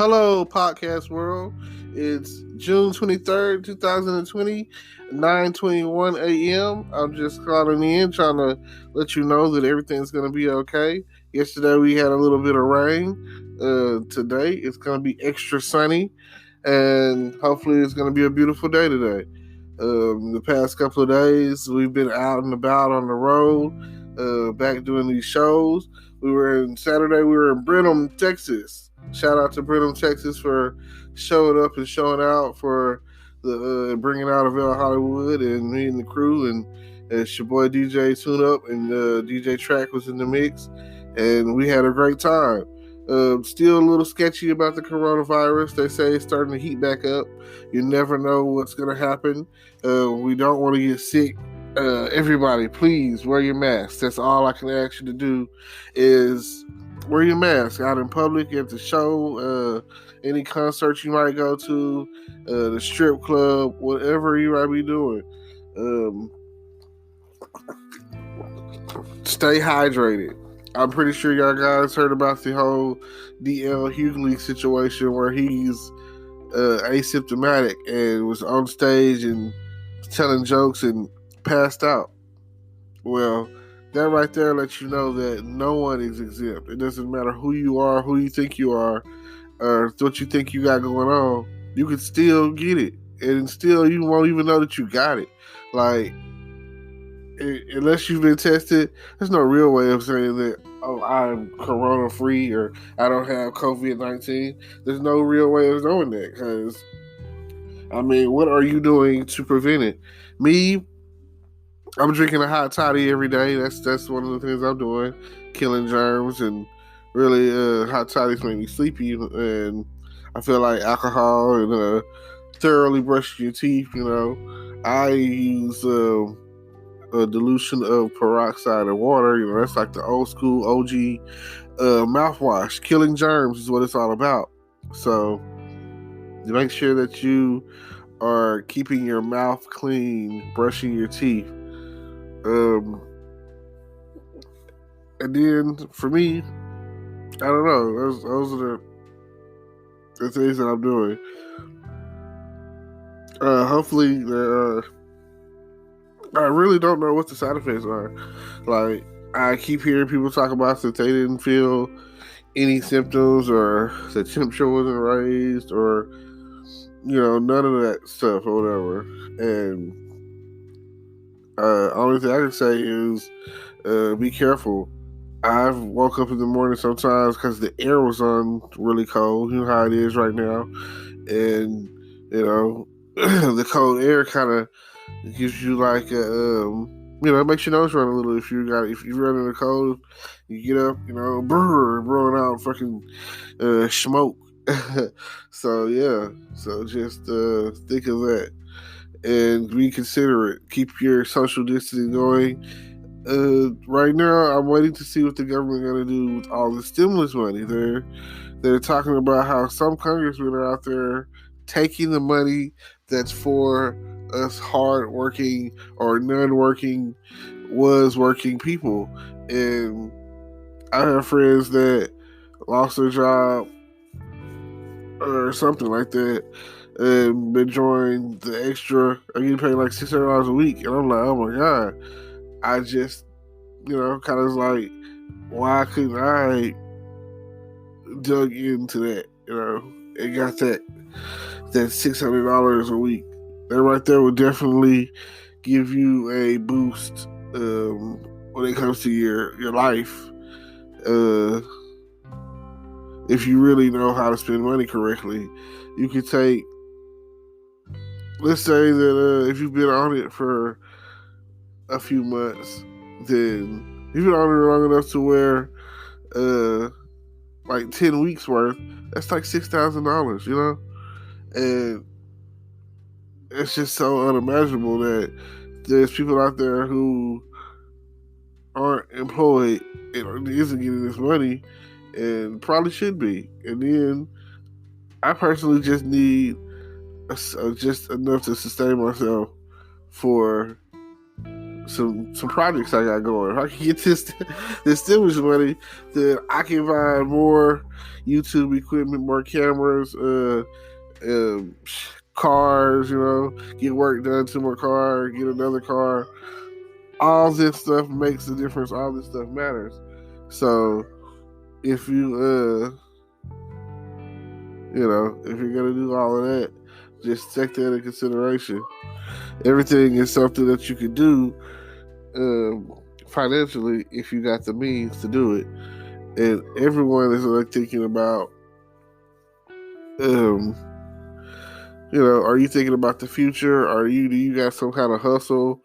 Hello, podcast world. It's June 23rd, 2020, 9:21 a.m. I'm just calling in, trying to let you know that everything's going to be okay. Yesterday, we had a little bit of rain. Today, it's going to be extra sunny, and hopefully, it's going to be a beautiful day today. The past couple of days, we've been out and about on the road, back doing these shows. Saturday, we were in Brenham, Texas. Shout out to Brenham, Texas for showing up and showing out for the bringing out of El Hollywood and me and the crew. And it's your boy DJ Tune Up and DJ Track was in the mix. And we had a great time. Still a little sketchy about the coronavirus. They say it's starting to heat back up. You never know what's going to happen. We don't want to get sick. Everybody, please wear your mask. That's all I can ask you to do is wear your mask out in public, at the show, any concert you might go to, the strip club, whatever you might be doing. Stay hydrated. I'm pretty sure y'all guys heard about the whole DL Hughley situation where he's asymptomatic and was on stage and telling jokes and passed out. Well, that right there lets you know that no one is exempt. It doesn't matter who you are, who you think you are, or what you think you got going on. You can still get it, and still you won't even know that you got it. Like, unless you've been tested, there's no real way of saying that, oh, I'm corona free or I don't have COVID-19. There's no real way of knowing that, because, I mean, what are you doing to prevent it? Me, I'm drinking a hot toddy every day. That's one of the things I'm doing, killing germs, and really hot toddies make me sleepy, and I feel like alcohol and thoroughly brushing your teeth. I use a dilution of peroxide of water. That's like the old school OG mouthwash. Killing germs is what it's all about. So make sure that you are keeping your mouth clean, brushing your teeth. And then for me, I don't know. Those are the things that I'm doing. Hopefully, I really don't know what the side effects are. Like, I keep hearing people talk about that they didn't feel any symptoms, or the temperature wasn't raised, or none of that stuff or whatever. And only thing I can say is be careful. I've woke up in the morning sometimes because the air was on really cold. You know how it is right now. And, the cold air kind of gives you like it makes your nose run a little. If you're running the cold, you get up, blowing out fucking smoke. So, yeah. So just think of that. And be considerate. Keep your social distancing going. Right now, I'm waiting to see what the government is going to do with all the stimulus money. They're talking about how some congressmen are out there taking the money that's for us hard-working or non-working, was-working people. And I have friends that lost their job or something like that, and been enjoying the extra. I'm getting paid like $600 a week, and I'm like, oh my god! I just, kind of like, why couldn't I dug into that, and got that $600 a week? That right there would definitely give you a boost when it comes to your life. If you really know how to spend money correctly, you could take, let's say that if you've been on it for a few months, then you've been on it long enough to where like 10 weeks worth, that's like $6,000, and it's just so unimaginable that there's people out there who aren't employed and isn't getting this money, and probably should be. And then I personally just need just enough to sustain myself for some projects I got going. If I can get this stimulus money, then I can buy more YouTube equipment, more cameras, cars, get work done to my car, get another car. All this stuff makes a difference. All this stuff matters. So if you if you're gonna do all of that, just take that into consideration. Everything is something that you can do financially if you got the means to do it. And everyone is like thinking about, are you thinking about the future? Do you got some kind of hustle?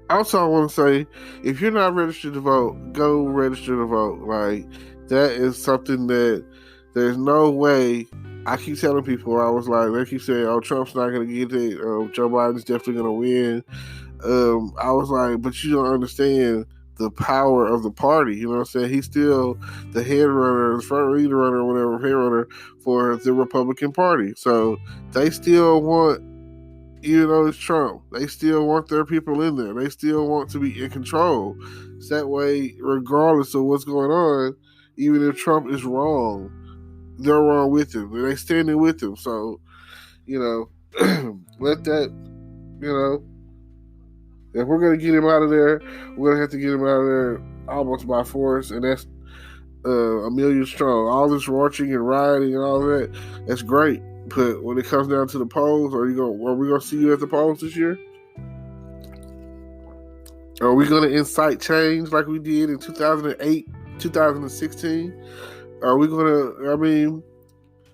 Also, I want to say, if you're not registered to vote, go register to vote. Like, that is something that there's no way. I keep telling people, I was like, they keep saying, oh, Trump's not going to get it. Joe Biden's definitely going to win. I was like, but you don't understand the power of the party. You know what I'm saying? He's still the head runner, the front leader runner, whatever, head runner for the Republican Party. So they still want, it's Trump. They still want their people in there. They still want to be in control. So that way, regardless of what's going on, even if Trump is wrong, they're wrong with him. They're standing with him. So, let that, if we're going to get him out of there, we're going to have to get him out of there almost by force. And that's a million strong. All this marching and rioting and all that, that's great. But when it comes down to the polls, are we going to see you at the polls this year? Are we going to incite change like we did in 2008, 2016? Are we going to,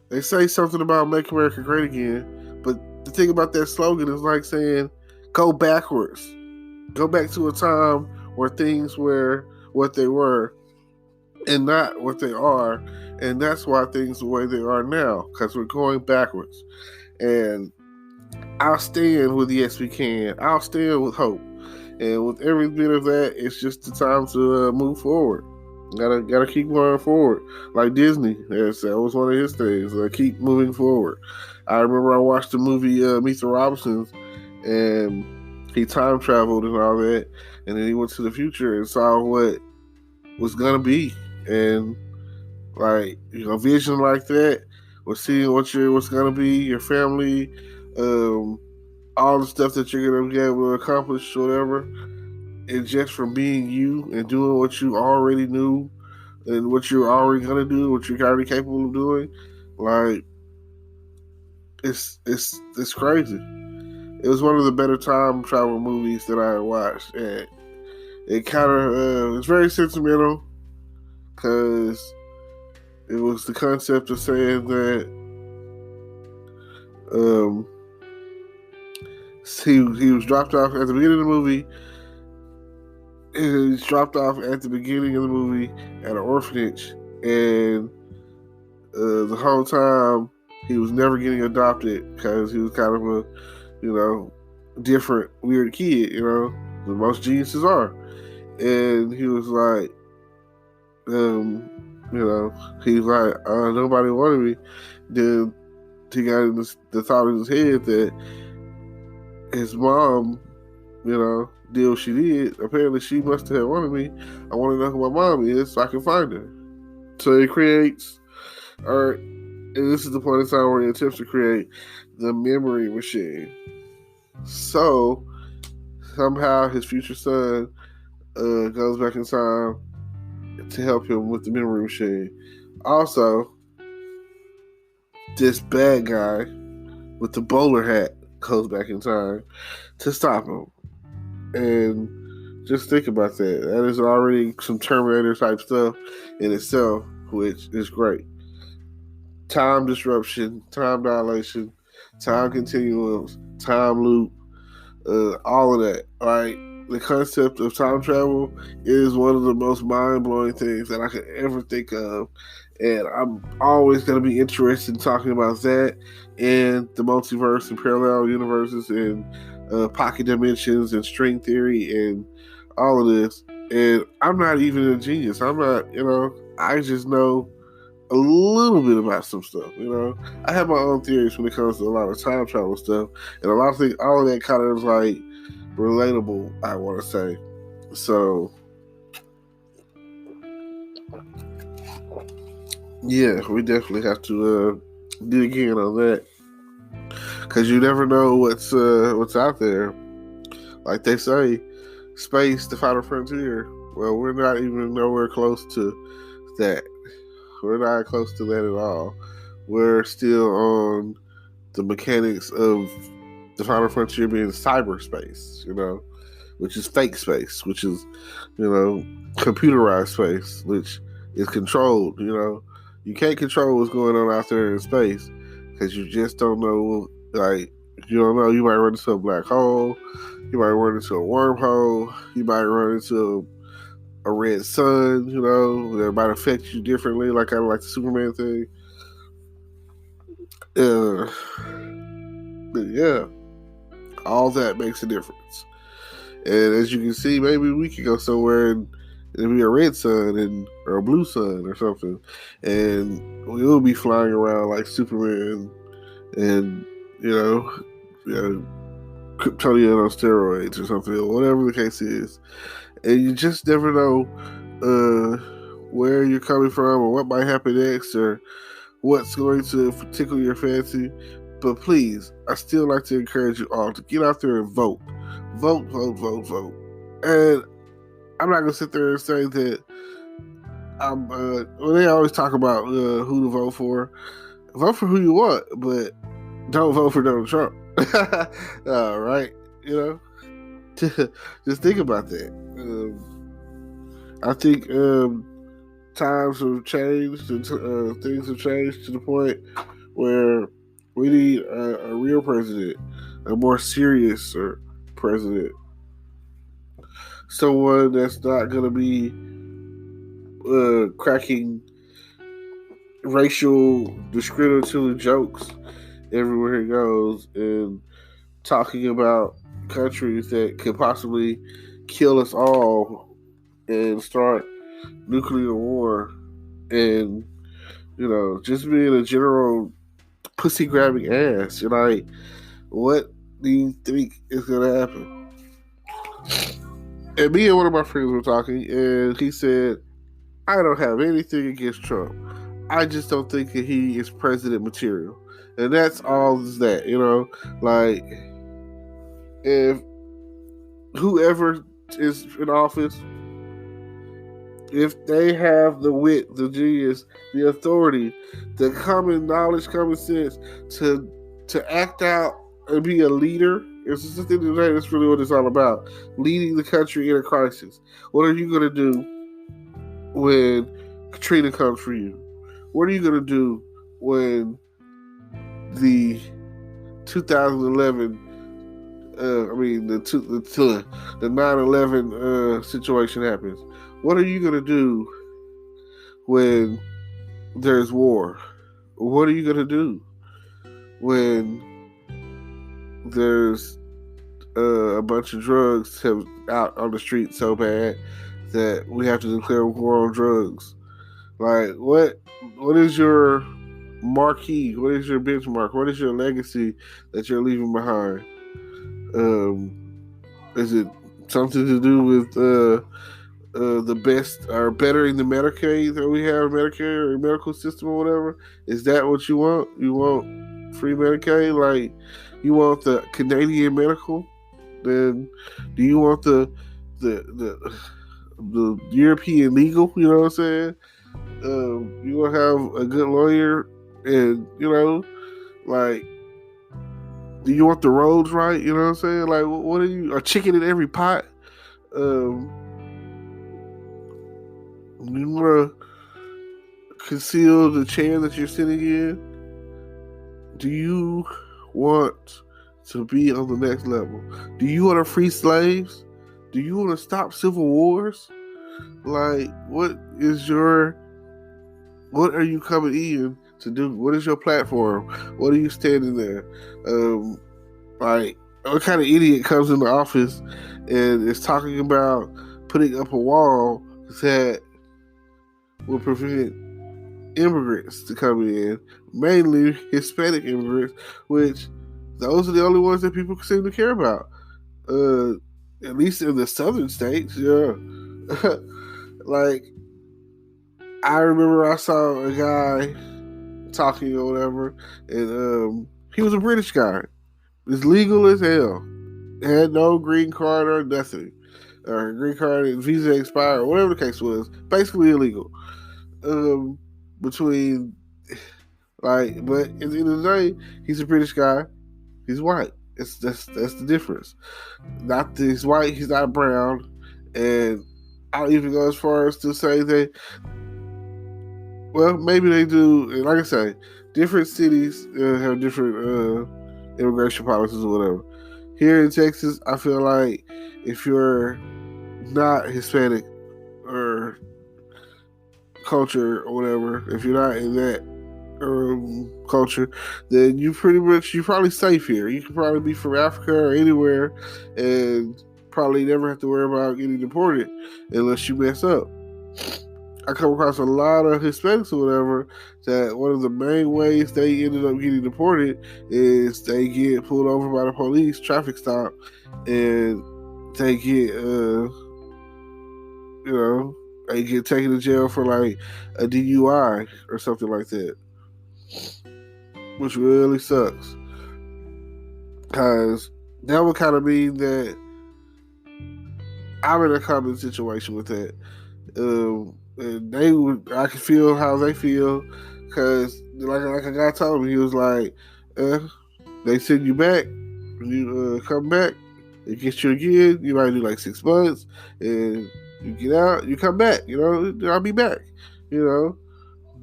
they say something about Make America Great Again, but the thing about that slogan is like saying, go backwards. Go back to a time where things were what they were and not what they are. And that's why things are the way they are now, because we're going backwards. And I'll stand with Yes We Can. I'll stand with hope. And with every bit of that, it's just the time to move forward. Gotta keep going forward. Like Disney, that was one of his things. Keep moving forward. I remember I watched the movie Meet the Robinsons, and he time traveled and all that, and then he went to the future and saw what was gonna be. And vision like that, or seeing what's gonna be, your family, all the stuff that you're gonna be able to accomplish, whatever. And just from being you and doing what you already knew and what you're already going to do, what you're already capable of doing, it's crazy. It was one of the better time travel movies that I had watched. And it kind of, it's very sentimental because it was the concept of saying that he was dropped off at the beginning of the movie. He was dropped off at the beginning of the movie at an orphanage, and the whole time he was never getting adopted because he was kind of a, different, weird kid, that most geniuses are. And he was like, he's like, nobody wanted me. Then he got in the thought in his head that his mom, deal she did, apparently she must have wanted me. I want to know who my mom is so I can find her. So he creates, and this is the point in time where he attempts to create the memory machine. So somehow his future son goes back in time to help him with the memory machine. Also, this bad guy with the bowler hat goes back in time to stop him. And just think about that. That is already some Terminator type stuff in itself, which is great. Time disruption, time dilation, time continuums, time loop, all of that. The concept of time travel is one of the most mind-blowing things that I could ever think of. And I'm always going to be interested in talking about that and the multiverse and parallel universes and pocket dimensions and string theory and all of this. And I'm not even a genius. I'm not, I just know a little bit about some stuff. I have my own theories when it comes to a lot of time travel stuff, and a lot of things. All of that kind of is like relatable, I want to say. So, yeah, we definitely have to dig in on that, because you never know what's out there. Like they say, space, the final frontier. Well, we're not even nowhere close to that. We're not close to that at all. We're still on the mechanics of the final frontier being cyberspace, which is fake space, which is, computerized space, which is controlled. You can't control what's going on out there in space because you just don't know. Like, you don't know. You might run into a black hole. You might run into a wormhole. You might run into a red sun, that might affect you differently, like kind of like the Superman thing. But yeah, all that makes a difference. And as you can see, maybe we could go somewhere and it'll be a red sun or a blue sun or something, and we'll be flying around like Superman and Kryptonian on steroids or something, or whatever the case is. And you just never know where you're coming from or what might happen next or what's going to tickle your fancy. But please, I still like to encourage you all to get out there and vote. Vote, vote, vote, vote. And I'm not going to sit there and say that they always talk about who to vote for. Vote for who you want, but don't vote for Donald Trump. Right? Just think about that. I think times have changed and things have changed to the point where we need a real president, a more serious president, someone that's not going to be cracking racial discriminatory jokes everywhere he goes and talking about countries that could possibly kill us all and start nuclear war, and just being a general pussy grabbing ass. What do you think is gonna happen? And me and one of my friends were talking, and he said, I don't have anything against Trump. I just don't think that he is president material. And that's all that, like, if whoever is in office, if they have the wit, the genius, the authority, the common knowledge, common sense to act out and be a leader, it's just at the end of the day, that's really what it's all about. Leading the country in a crisis. What are you going to do when Katrina comes for you? What are you going to do when the 2011 the 9/11 situation happens? What are you going to do when there's war? What are you going to do when there's a bunch of drugs out on the street so bad that we have to declare war on drugs? Like, what is your marquee? What is your benchmark? What is your legacy that you're leaving behind? Is it something to do with the best or bettering the Medicaid that we have, Medicare or medical system or whatever? Is that what you want? You want free Medicaid? Like, you want the Canadian medical? Then do you want the European legal? You know what I'm saying? You want to have a good lawyer, and like, do you want the roads right? You know what I'm saying? Like, what are you? A chicken in every pot? You want to conceal the chair that you're sitting in? Do you want to be on the next level? Do you want to free slaves? Do you want to stop civil wars? Like, what are you coming in to do? What is your platform? What are you standing there? Like, what kind of idiot comes in the office and is talking about putting up a wall that will prevent immigrants to come in, mainly Hispanic immigrants, which those are the only ones that people seem to care about. At least in the southern states, yeah. Like, I remember I saw a guy talking or whatever, and he was a British guy. It's legal as hell. Had no green card or nothing. Or green card and visa expired, or whatever the case was. Basically illegal. Between, like, but at the end of the day, he's a British guy. He's white. That's the difference. He's white. He's not brown. And I'll even go as far as to say that, well, maybe they do. And like I say, different cities have different immigration policies or whatever. Here in Texas, I feel like if you're not Hispanic or culture or whatever, if you're not in that culture, then you're probably safe here. You can probably be from Africa or anywhere and probably never have to worry about getting deported unless you mess up. I come across a lot of Hispanics or whatever that one of the main ways they ended up getting deported is they get pulled over by the police, traffic stop, and they get they get taken to jail for like a DUI or something like that, which really sucks, because that would kind of mean that I'm in a common situation with that. And I can feel how they feel, because like a guy told me, he was like, they send you back, you come back, they get you again, you might do like 6 months, and you get out, you come back, I'll be back,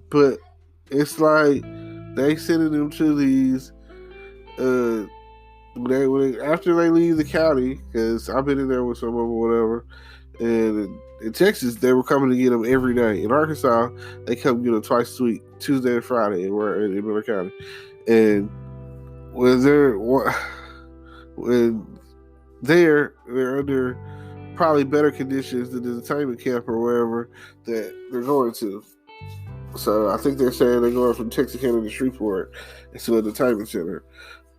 but it's like they sending them to these, after they leave the county, because I've been in there with some of them or whatever, and in Texas, they were coming to get them every day. In Arkansas, they come get them twice a week, Tuesday and Friday, and we're in Miller County. And when they're under probably better conditions than the entertainment camp or wherever that they're going to. So I think they're saying they're going from Texarkana to Shreveport into an entertainment center.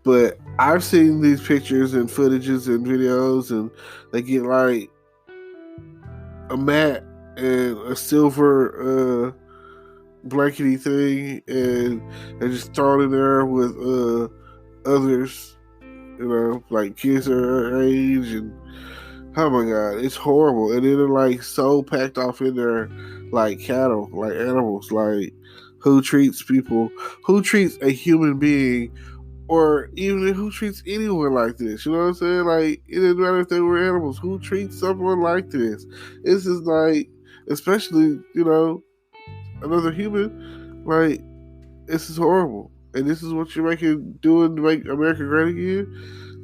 But I've seen these pictures and footages and videos, and they get like a mat and a silver blankety thing, and they're just thrown in there with others, like kids their age, and oh my god, it's horrible. And then they're like so packed off in there like cattle, like animals. Like, who treats a human being, or even who treats anyone like this? You know what I'm saying? Like, it doesn't matter if they were animals. Who treats someone like this? This is like, especially, another human. Like, this is horrible. And this is what you're doing to make America great again?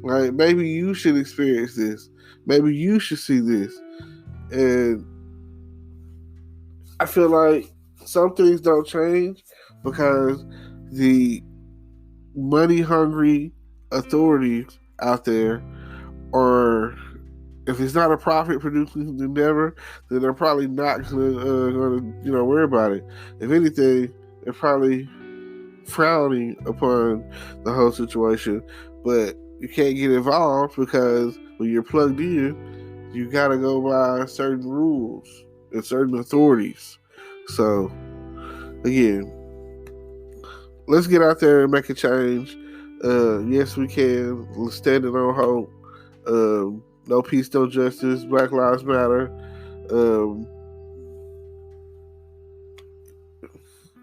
Like, maybe you should experience this. Maybe you should see this. And I feel like some things don't change because the money-hungry authorities out there, or if it's not a profit-producing endeavor, then they're probably not going to worry about it. If anything, they're probably frowning upon the whole situation. But you can't get involved because when you're plugged in, you got to go by certain rules and certain authorities. So, again, let's get out there and make a change. Yes, we can. Let's stand on hope. No peace, no justice. Black Lives Matter.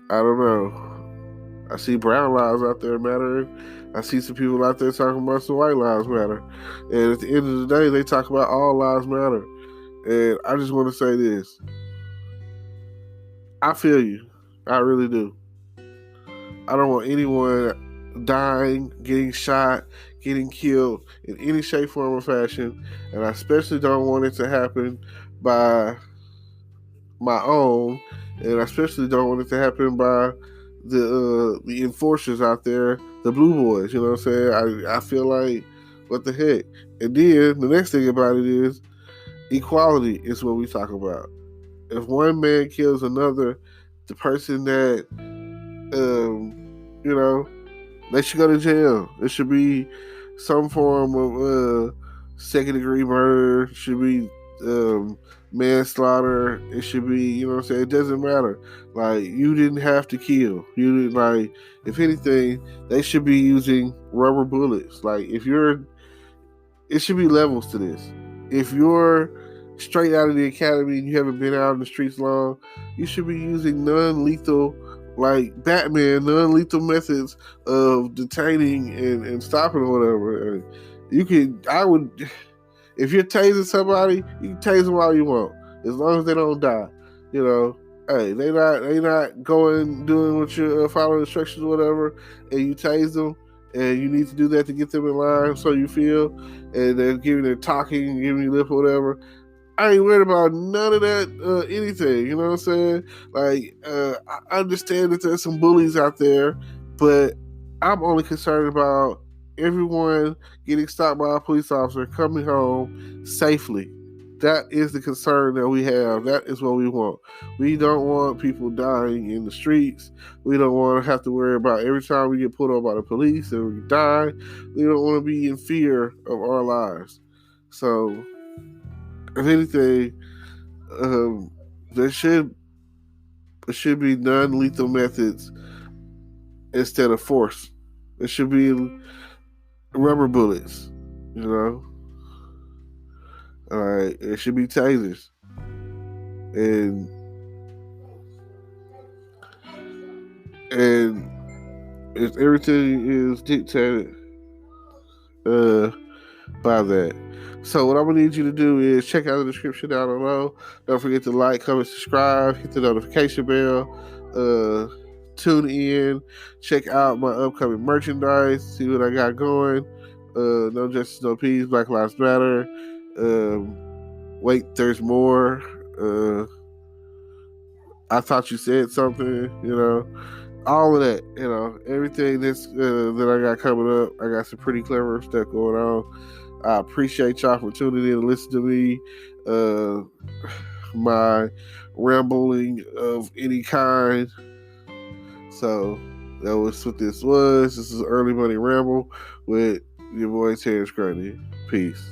I don't know. I see brown lives out there mattering. I see some people out there talking about some white lives matter. And at the end of the day, they talk about all lives matter. And I just want to say this. I feel you. I really do. I don't want anyone dying, getting shot, getting killed in any shape, form, or fashion. And I especially don't want it to happen by my own. And I especially don't want it to happen by the enforcers out there, the blue boys. You know what I'm saying? I feel like, what the heck? And then the next thing about it is equality is what we talk about. If one man kills another, the person that, you know, they should go to jail. It should be some form of second degree murder. It should be manslaughter. It should be, you know what I'm saying? It doesn't matter. Like, you didn't have to kill. You didn't, like, if anything, they should be using rubber bullets. Like, it should be levels to this. If you're straight out of the academy and you haven't been out in the streets long, you should be using non-lethal, like Batman, non-lethal methods of detaining and stopping or whatever. If you're tasing somebody, you can tase them all you want, as long as they don't die. You know, hey, they not doing what you're following instructions or whatever, and you tase them, and you need to do that to get them in line, so you feel, and they're talking, giving you lip or whatever. I ain't worried about none of that, anything, you know what I'm saying? Like, I understand that there's some bullies out there, but I'm only concerned about everyone getting stopped by a police officer coming home safely. That is the concern that we have. That is what we want. We don't want people dying in the streets. We don't want to have to worry about every time we get pulled over by the police and we die. We don't want to be in fear of our lives. So, if anything, there should be non-lethal methods instead of force. It should be rubber bullets, you know. All right, it should be tasers, and if everything is dictated by that. So what I'm going to need you to do is check out the description down below. Don't forget to like, comment, subscribe, hit the notification bell, tune in, check out my upcoming merchandise, see what I got going. No Justice, No Peace, Black Lives Matter. Wait, there's more. I thought you said something, you know. All of that, you know, everything that I got coming up. I got some pretty clever stuff going on. I appreciate y'all for tuning in and listening to me. My rambling of any kind. So that was what this was. This is Early Money Ramble with your boy Terrence Grundy. Peace.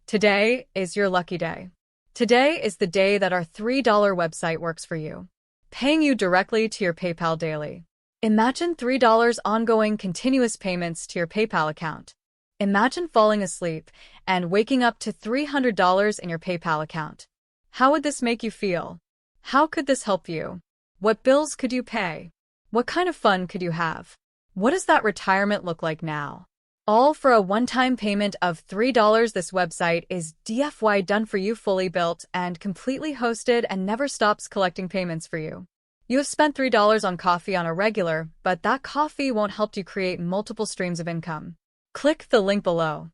Today is your lucky day. Today is the day that our $3 website works for you, paying you directly to your PayPal daily. Imagine $3 ongoing continuous payments to your PayPal account. Imagine falling asleep and waking up to $300 in your PayPal account. How would this make you feel? How could this help you? What bills could you pay? What kind of fun could you have? What does that retirement look like now? All for a one-time payment of $3. This website is DFY done for you, fully built and completely hosted, and never stops collecting payments for you. You have spent $3 on coffee on a regular, but that coffee won't help you create multiple streams of income. Click the link below.